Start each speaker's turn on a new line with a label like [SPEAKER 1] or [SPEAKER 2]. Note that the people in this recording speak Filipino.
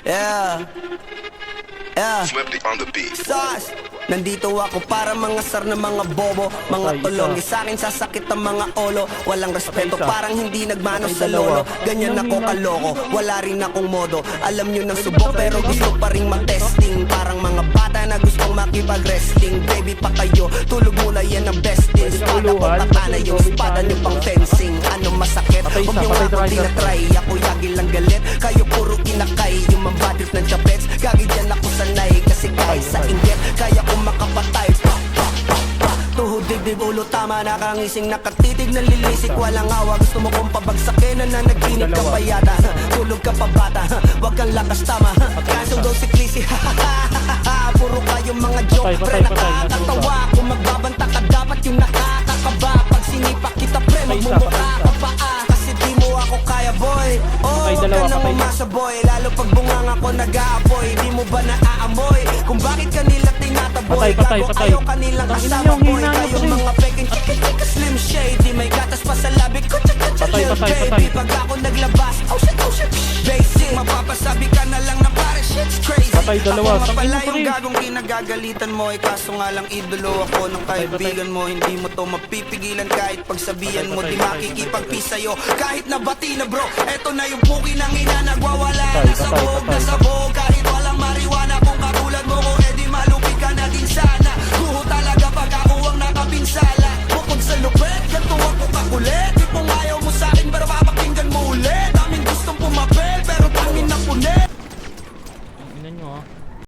[SPEAKER 1] Yeah. Yeah.
[SPEAKER 2] Flippy on the beat.
[SPEAKER 1] Sauce. Nandito ako para mga sar na mga bobo, mga tulong. Sa akin sasakit ang mga olo. Walang respeto, parang hindi nagmano sa lolo. Ganyan ako kaloko, wala rin akong modo. Alam nyo ng subok pero gusto pa rin mag-testing. Parang mga bata na gustong makipag-resting. Baby pa kayo, tulog muna yan ang besting. Espada ko patana yung espada nyo pang fencing. Ano masakit? Huwag nyo nga ako dinatry. Ako yagi lang galit, kayo puro inakay. Yung mambadrip ng chapets, gagi dyan ako sanay. Kasi kahit sa inggit, kaya ko makapatay. Tuhod, dibdib, ulo, tama. Nakangising, nakatitig, nalilisik. Walang awa, gusto mo kong pabagsakin. Nananaginip ka pa yata. Tulog ka pa bata, wag kang lakas tama. Kaso daw si Clissy, puro kayo mga joke. Pre, nakakatawa. Kung magbabanta ka, dapat yung nakakakaba. Pag sinipak kita, pre, magmumukha ka pa. Kasi di mo ako kaya, boy. Oh, wag ka nang umasa, boy. Lalo pag bungang ako nag-aapoy. Di mo ba naaamoy kung bakit kanila tinataboy? Gago ayaw kanilang kasama, boy. Kayo mga peking chika slim shady. May gatas pa sa labi ko, chika lil baby. Pag ako naglabas, oh shit, basic. Mapapasabi ka na lang na pare shit's crazy. Ako nga pala yung gagong kinagagalitan mo. Kaso nga lang idolo ako ng kaibigan mo. Hindi mo to mapipigilan kahit pagsabihan mo. Di makikipagpis sa'yo kahit nabati na bro. Eto na yung puki ng ina, nagwawala na sabog. Kahit walang mariwana kung katulad mo ko.